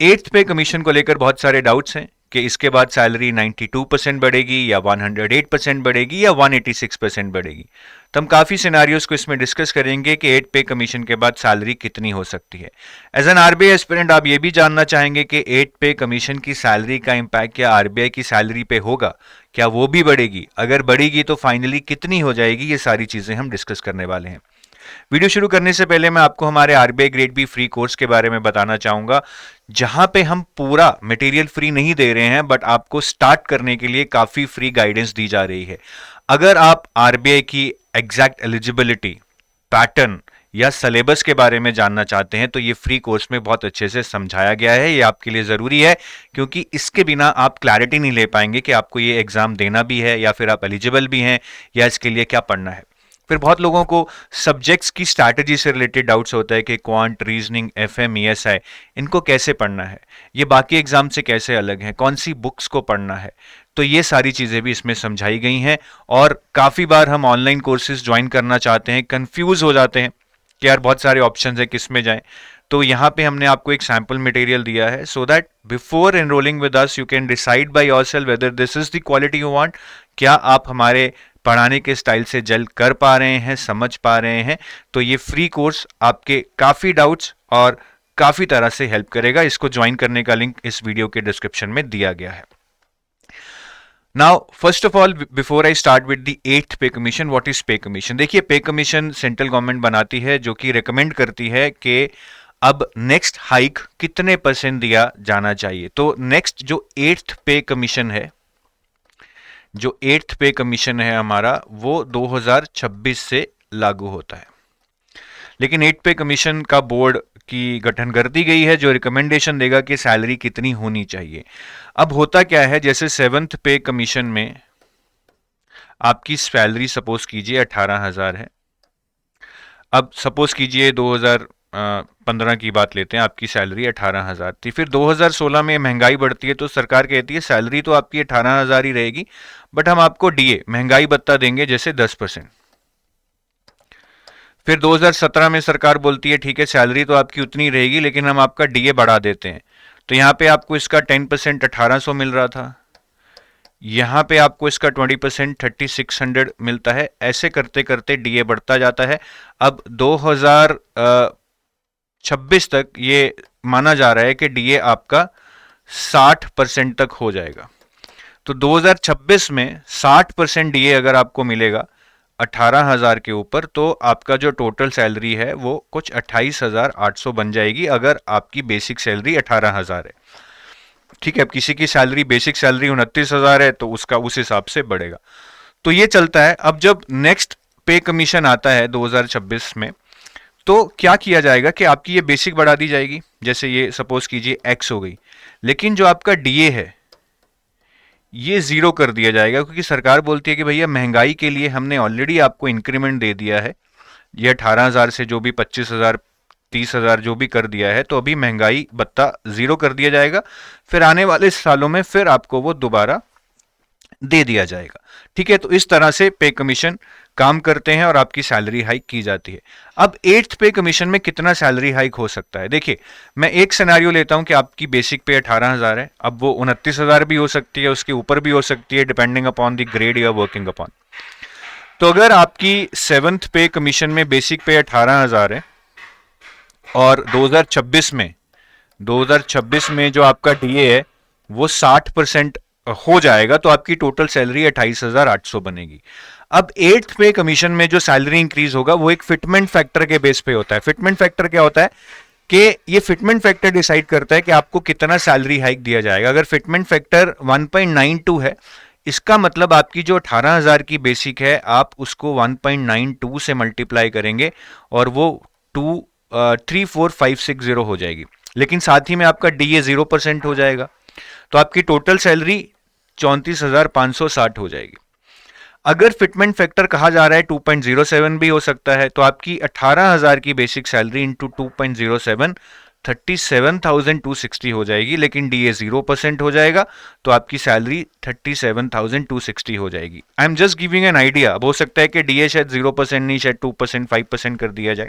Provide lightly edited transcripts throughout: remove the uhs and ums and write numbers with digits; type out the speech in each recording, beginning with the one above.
Eighth pay commission को लेकर बहुत सारे डाउट्स हैं कि इसके बाद सैलरी 92% बढ़ेगी या 108% बढ़ेगी या 186% बढ़ेगी। तो हम काफ़ी सिनारियोज को इसमें डिस्कस करेंगे कि एट पे कमीशन के बाद सैलरी कितनी हो सकती है। एज एन आरबीआई एस्पिरेंट आप ये भी जानना चाहेंगे कि एट पे कमीशन की सैलरी का इम्पैक्ट क्या आरबीआई की सैलरी पे होगा, क्या वो भी बढ़ेगी, अगर बढ़ेगी तो फाइनली कितनी हो जाएगी, ये सारी चीज़ें हम डिस्कस करने वाले हैं। वीडियो शुरू करने से पहले मैं आपको हमारे RBI grade B free course के बारे में बताना चाहूंगा, जहां पे हम पूरा मटेरियल फ्री नहीं दे रहे हैं बट आपको स्टार्ट करने के लिए काफी फ्री गाइडेंस दी जा रही है। अगर आप आरबीआई की एग्जैक्ट एलिजिबिलिटी, पैटर्न या सिलेबस के बारे में जानना चाहते हैं तो ये फ्री कोर्स में बहुत अच्छे से समझाया गया है। ये आपके लिए जरूरी है क्योंकि इसके बिना आप क्लैरिटी नहीं ले पाएंगे कि आपको ये एग्जाम देना भी है या फिर आप एलिजिबल भी हैं या इसके लिए क्या पढ़ना है। फिर बहुत लोगों को सब्जेक्ट्स की स्ट्रैटेजी से रिलेटेड डाउट्स होता है कि क्वांट, रीजनिंग, एफएम, ईएसआई इनको कैसे पढ़ना है, ये बाकी एग्जाम से कैसे अलग है, कौन सी बुक्स को पढ़ना है। तो ये सारी चीज़ें भी इसमें समझाई गई हैं। और काफ़ी बार हम ऑनलाइन कोर्सेज ज्वाइन करना चाहते हैं, कंफ्यूज हो जाते हैं कि यार बहुत सारे ऑप्शन है, किस में जाएं। तो यहाँ पे हमने आपको एक सैम्पल मटेरियल दिया है so that before enrolling with us you can decide by yourself whether this is the quality you want. क्या आप हमारे पढ़ाने के स्टाइल से जल कर पा रहे हैं, समझ पा रहे हैं। तो ये फ्री कोर्स आपके काफ़ी डाउट्स और काफ़ी तरह से हेल्प करेगा। इसको ज्वाइन करने का लिंक इस वीडियो के डिस्क्रिप्शन में दिया गया है। Now first of all before I start with the eighth pay commission, what is pay commission. देखिए, पे कमीशन सेंट्रल गवर्नमेंट बनाती है जो कि रिकमेंड करती है कि अब नेक्स्ट हाइक कितने % दिया जाना चाहिए। तो नेक्स्ट जो एट्थ पे कमीशन है, जो एट्थ पे कमीशन है हमारा, वो 2026 से लागू होता है। लेकिन एट्थ पे कमीशन का बोर्ड की गठन कर दी गई है जो रिकमेंडेशन देगा कि सैलरी कितनी होनी चाहिए। अब होता क्या है, जैसे सेवंथ पे कमीशन में आपकी सैलरी सपोज कीजिए 18,000 है। अब सपोज कीजिए 2015 की बात लेते हैं, आपकी सैलरी 18,000 थी। फिर 2016 में महंगाई बढ़ती है तो सरकार कहती है सैलरी तो आपकी 18,000 ही रहेगी बट हम आपको डीए महंगाई भत्ता देंगे जैसे 10%। फिर 2017 में सरकार बोलती है ठीक है सैलरी तो आपकी उतनी रहेगी लेकिन हम आपका डीए बढ़ा देते हैं। तो यहाँ पे आपको इसका 10% 1800 मिल रहा था, यहाँ पे आपको इसका 20% 3600 मिलता है। ऐसे करते करते डीए बढ़ता जाता है। अब 2026 तक ये माना जा रहा है कि डीए आपका 60% तक हो जाएगा। तो 2026 में 60% डीए अगर आपको मिलेगा 18,000 के ऊपर तो आपका जो टोटल सैलरी है वो कुछ 28,800 बन जाएगी अगर आपकी बेसिक सैलरी 18,000 है। ठीक है, अब किसी की सैलरी बेसिक सैलरी 29,000 है तो उसका उस हिसाब से बढ़ेगा। तो ये चलता है। अब जब नेक्स्ट पे कमीशन आता है 2026 में तो क्या किया जाएगा कि आपकी ये बेसिक बढ़ा दी जाएगी, जैसे ये सपोज कीजिए एक्स हो गई, लेकिन जो आपका डीए है ये जीरो कर दिया जाएगा क्योंकि सरकार बोलती है कि भैया महंगाई के लिए हमने ऑलरेडी आपको इंक्रीमेंट दे दिया है। ये 18,000 से जो भी 25,000 30,000 जो भी कर दिया है तो अभी महंगाई भत्ता जीरो कर दिया जाएगा। फिर आने वाले सालों में फिर आपको वो दोबारा दे दिया जाएगा। ठीक है, तो इस तरह से पे कमीशन काम करते हैं और आपकी सैलरी हाइक की जाती है। अब एट्थ पे कमीशन में कितना सैलरी हाइक हो सकता है, देखिए मैं एक सिनेरियो लेता हूं कि आपकी बेसिक पे 18,000 है, अब वो 29,000 भी हो सकती है, उसके ऊपर भी हो सकती है, depending upon the grade you are working upon. तो अगर आपकी सेवंथ पे कमीशन में बेसिक पे 18,000 है और 2026 में जो आपका डीए है वो 60% हो जाएगा तो आपकी टोटल सैलरी 28,800 बनेगी। अब एट्थ पे कमीशन में जो सैलरी इंक्रीज होगा वो एक फिटमेंट फैक्टर के बेस पे होता है। फिटमेंट फैक्टर क्या होता है कि ये फिटमेंट फैक्टर डिसाइड करता है कि आपको कितना सैलरी हाइक दिया जाएगा। अगर फिटमेंट फैक्टर 1.92 है, इसका मतलब आपकी जो 18,000 की बेसिक है आप उसको 1.92 से मल्टीप्लाई करेंगे और वो 34560 हो जाएगी। लेकिन साथ ही में आपका डीए 0% हो जाएगा तो आपकी टोटल सैलरी 34,560 हो जाएगी। अगर फिटमेंट फैक्टर कहा जा रहा है 2.07 भी हो सकता है तो आपकी 18,000 की बेसिक सैलरी इंटू 2.07 37,260 हो जाएगी, लेकिन डीए 0% हो जाएगा तो आपकी सैलरी 37,260 हो जाएगी। I am just giving an idea. अब हो सकता है कि डीए शायद 0% नहीं, शायद 2% 5% कर दिया जाए।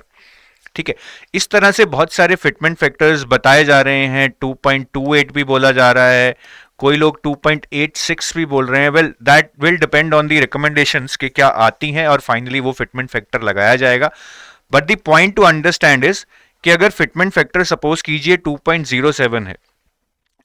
ठीक है, इस तरह से बहुत सारे फिटमेंट फैक्टर्स बताए जा रहे हैं। 2.28 भी बोला जा रहा है, कोई लोग 2.86 भी बोल रहे हैं। Well that will depend on the recommendations कि क्या आती हैं और फाइनली वो फिटमेंट फैक्टर लगाया जाएगा। But the point two understand is कि अगर फिटमेंट फैक्टर सपोज कीजिए 2.07 है,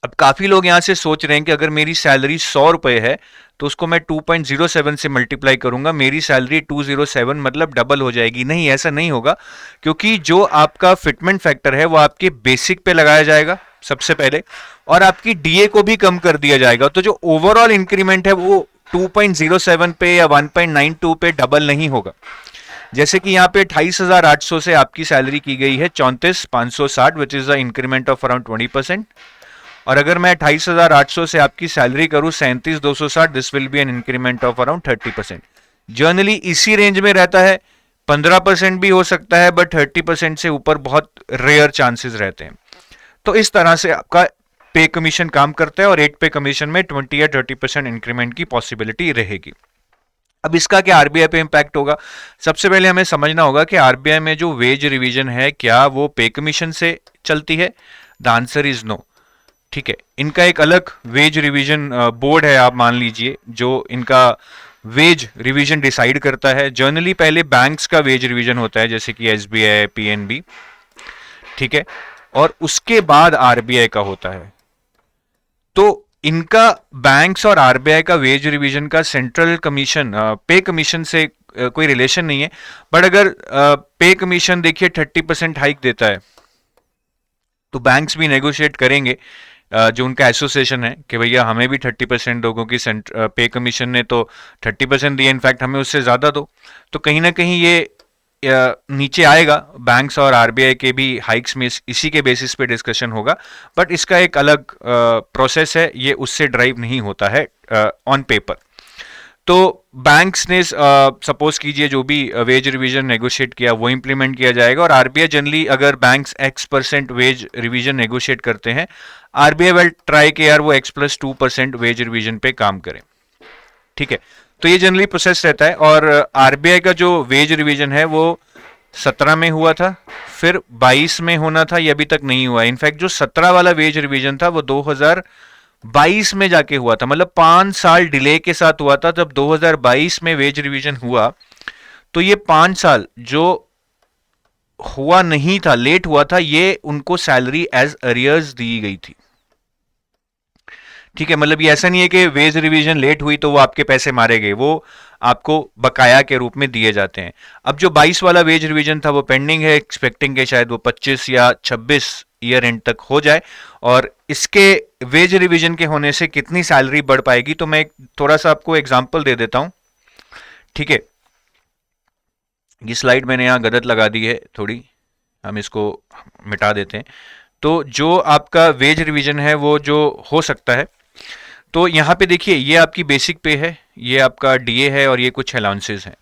अब काफी लोग यहां से सोच रहे हैं कि अगर मेरी सैलरी 100 रुपए है तो उसको मैं 2.07 से मल्टीप्लाई करूंगा, मेरी सैलरी 207 मतलब डबल हो जाएगी। नहीं, ऐसा नहीं होगा, क्योंकि जो आपका फिटमेंट फैक्टर है वो आपके बेसिक पे लगाया जाएगा सबसे पहले, और आपकी डीए को भी कम कर दिया जाएगा। तो जो ओवरऑल इंक्रीमेंट है वो 2.07 पे या 1.92 पे डबल नहीं होगा। जैसे कि यहाँ पे 28,800 से आपकी सैलरी की गई है 34,560, which is the increment of around 20%। और अगर मैं 28,800 से आपकी सैलरी करूं 37,260, this will be an increment of around 30%। Generally इसी रेंज में रहता है, 15% भी हो सकता है, बट 30% से ऊपर बहुत रेयर चांसेस रहते हैं। तो इस तरह से आपका पे कमीशन काम करता है और 8 पे कमीशन में 20 या 30% इंक्रीमेंट की पॉसिबिलिटी रहेगी। अब इसका क्या आरबीआई पे इंपैक्ट होगा? सबसे पहले हमें समझना होगा कि आरबीआई में जो वेज रिवीजन है क्या वो पे कमीशन से चलती है? The answer is no. ठीक है, इनका एक अलग वेज रिवीजन बोर्ड है, आप मान लीजिए, जो इनका वेज रिवीजन डिसाइड करता है। जनरली पहले बैंक्स का वेज रिवीजन होता है, जैसे कि एसबीआई, पीएनबी, ठीक है, और उसके बाद आरबीआई का होता है। तो इनका बैंक्स और आरबीआई का वेज रिवीजन का सेंट्रल कमीशन पे कमीशन से कोई रिलेशन नहीं है। बट अगर पे कमीशन देखिए 30% हाइक देता है तो बैंक्स भी नेगोशिएट करेंगे, जो उनका एसोसिएशन है, कि भैया हमें भी 30% लोगों की पे कमीशन ने तो 30% दिया, इनफैक्ट हमें उससे ज़्यादा दो। तो कहीं ना कहीं ये नीचे आएगा, बैंक्स और आरबीआई के भी हाइक्स में इसी के बेसिस पे डिस्कशन होगा। बट इसका एक अलग प्रोसेस है, ये उससे ड्राइव नहीं होता है ऑन पेपर। तो बैंक्स ने सपोज कीजिए जो भी वेज रिवीजन नेगोशिएट किया वो इंप्लीमेंट किया जाएगा, और आरबीआई जनरली अगर banks X% veg revision negotiate करते हैं, आरबीआई विल ट्राई के यार वो X+2% वेज रिवीजन पे काम करें। ठीक है, तो ये जनरली प्रोसेस रहता है। और आरबीआई का जो वेज रिवीजन है वो 17 में हुआ था, फिर 22 में होना था, ये अभी तक नहीं हुआ। इनफैक्ट जो 17 वाला वेज रिवीजन था वो 2022 में जाके हुआ था, मतलब 5 साल डिले के साथ हुआ था। जब 2022 में वेज रिवीजन हुआ तो ये 5 साल जो हुआ नहीं था, लेट हुआ था, ये उनको सैलरी एज अरियर्स दी गई थी। ठीक है, मतलब ये ऐसा नहीं है कि वेज रिवीजन लेट हुई तो वो आपके पैसे मारे गए, वो आपको बकाया के रूप में दिए जाते हैं। अब जो 22 वाला वेज रिवीजन था वो पेंडिंग है, एक्सपेक्टिंग के शायद वो 25 या 26 ईयर एंड तक हो जाए। और इसके वेज रिवीजन के होने से कितनी सैलरी बढ़ पाएगी, तो मैं एक थोड़ा सा आपको एग्जांपल दे देता हूं। ठीक है, ये स्लाइड मैंने यहां गलत लगा दी है थोड़ी, हम इसको मिटा देते हैं। तो जो आपका वेज रिवीजन है वो जो हो सकता है, तो यहाँ पे देखिए ये आपकी बेसिक पे है, ये आपका डीए है और ये कुछ अलाउंसेस हैं।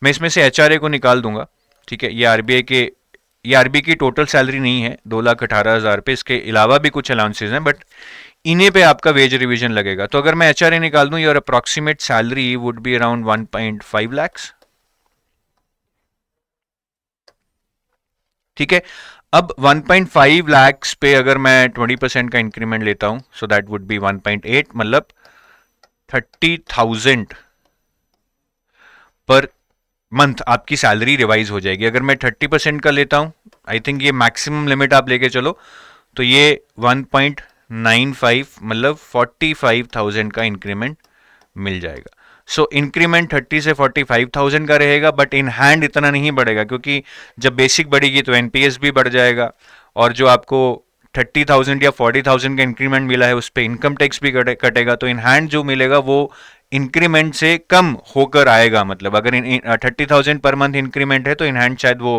मैं इसमें से एचआरए को निकाल दूंगा। ठीक है, ये आरबीआई की टोटल सैलरी नहीं है 2,18,000 पे, इसके अलावा भी कुछ अलाउंसेस हैं, बट इन्हीं पे आपका वेज रिवीजन लगेगा। तो अगर मैं एचआरए निकाल दूं, your approximate salary would be around 1.5 lakhs। ठीक है, अब 1.5 lakhs पे अगर मैं 20% का इंक्रीमेंट लेता हूं, सो दैट वुड बी 1.8, मतलब 30,000 पर मंथ आपकी सैलरी रिवाइज हो जाएगी। अगर मैं 30% का लेता हूं, आई थिंक ये मैक्सिमम लिमिट आप लेके चलो, तो ये 1.95 मतलब 45,000 का इंक्रीमेंट मिल जाएगा। सो इंक्रीमेंट 30 से 45,000 का रहेगा, बट इन हैंड इतना नहीं बढ़ेगा, क्योंकि जब बेसिक बढ़ेगी तो एनपीएस भी बढ़ जाएगा, और जो आपको 30,000 या 40,000 का इंक्रीमेंट मिला है उस पर इनकम टैक्स भी कटेगा। तो इन हैंड जो मिलेगा वो इंक्रीमेंट से कम होकर आएगा। मतलब अगर 30,000 पर मंथ इंक्रीमेंट है तो इन हैंड शायद वो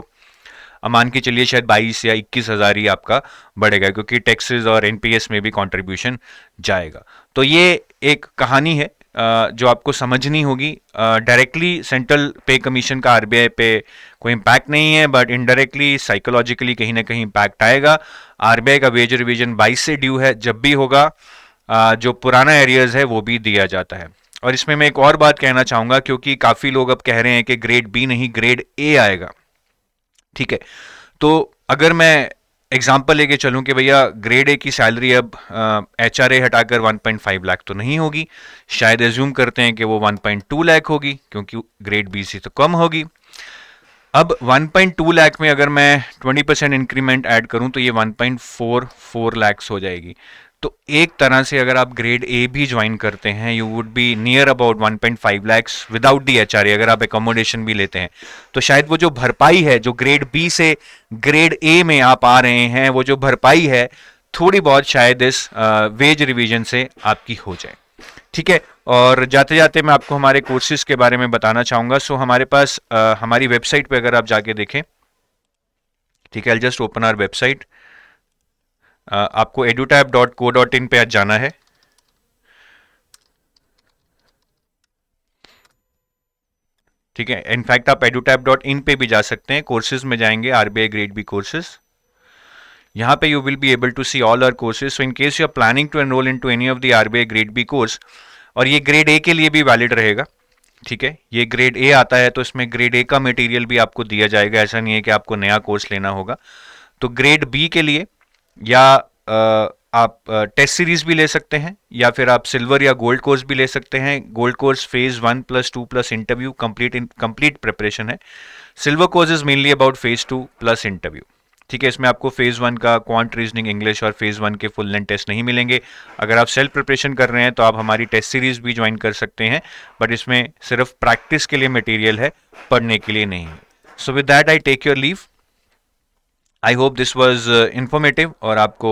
मान के चलिए शायद 22 या 21,000 ही आपका बढ़ेगा, क्योंकि टैक्सेस और एनपीएस में भी कंट्रीब्यूशन जाएगा। तो ये एक कहानी है जो आपको समझनी होगी। डायरेक्टली सेंट्रल पे कमीशन का आरबीआई पे कोई इम्पैक्ट नहीं है, बट इनडायरेक्टली साइकोलॉजिकली कहीं ना कहीं इम्पैक्ट आएगा। आरबीआई का वेज रिवीजन 22 से ड्यू है, जब भी होगा जो पुराना एरियर्स है वो भी दिया जाता है। और इसमें मैं एक और बात कहना चाहूंगा, क्योंकि काफी लोग अब कह रहे हैं कि ग्रेड बी नहीं ग्रेड ए आएगा। ठीक है, तो अगर मैं एग्जाम्पल लेके चलूं कि भैया ग्रेड ए की सैलरी अब HRA हटाकर 1.5 लाख तो नहीं होगी, शायद एज्यूम करते हैं कि वो 1.2 लाख होगी क्योंकि ग्रेड बी से तो कम होगी। अब 1.2 लाख में अगर मैं 20% इंक्रीमेंट ऐड करूं तो ये 1.44 लाख हो जाएगी। तो एक तरह से अगर आप ग्रेड ए भी ज्वाइन करते हैं, you would be near about 1.5 lakhs without the HRA। अगर आप एकोमोडेशन भी लेते हैं तो शायद वो जो भरपाई है, जो ग्रेड बी से ग्रेड ए में आप आ रहे हैं, वो जो भरपाई है थोड़ी बहुत शायद इस वेज रिवीजन से आपकी हो जाए। ठीक है, और जाते जाते मैं आपको हमारे कोर्सेज के बारे में बताना चाहूंगा। सो हमारे पास हमारी वेबसाइट पे अगर आप जाके देखें, ठीक है, I just open our website. आपको edutab.co.in पे आज जाना है। ठीक है, इनफैक्ट आप edutab.in पे भी जा सकते हैं, कोर्सेज में जाएंगे, RBI ग्रेड बी कोर्सेज। यहाँ पे you will be able to see all our courses. So in case you are planning to enroll into any of the RBI grade B course, और ये ग्रेड ए के लिए भी valid रहेगा। ठीक है, ये ग्रेड ए आता है तो इसमें ग्रेड ए का मटेरियल भी आपको दिया जाएगा, ऐसा नहीं है कि आपको नया कोर्स लेना होगा। तो ग्रेड बी के लिए या आप टेस्ट सीरीज भी ले सकते हैं, या फिर आप सिल्वर या गोल्ड कोर्स भी ले सकते हैं। Gold course phase 1+2+ interview complete preparation है। Silver course is mainly about phase 2+ interview. ठीक है, इसमें आपको फेज 1 का क्वांट रीजनिंग इंग्लिश और फेज 1 के फुल लेंथ टेस्ट नहीं मिलेंगे। अगर आप सेल्फ प्रिपरेशन कर रहे हैं तो आप हमारी टेस्ट सीरीज भी ज्वाइन कर सकते हैं, बट इसमें सिर्फ प्रैक्टिस के लिए मटेरियल है, पढ़ने के लिए नहीं है। So with that I take your leave. I hope this was informative और आपको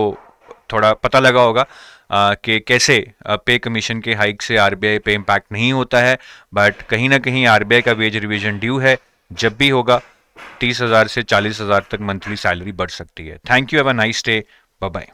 थोड़ा पता लगा होगा कि कैसे पे कमीशन के हाइक से RBI पे इम्पैक्ट नहीं होता है, बट कहीं ना कहीं RBI का वेज रिवीजन ड्यू है। जब भी होगा 30,000 से 40,000 तक मंथली सैलरी बढ़ सकती है। Thank you, have a nice day, bye bye.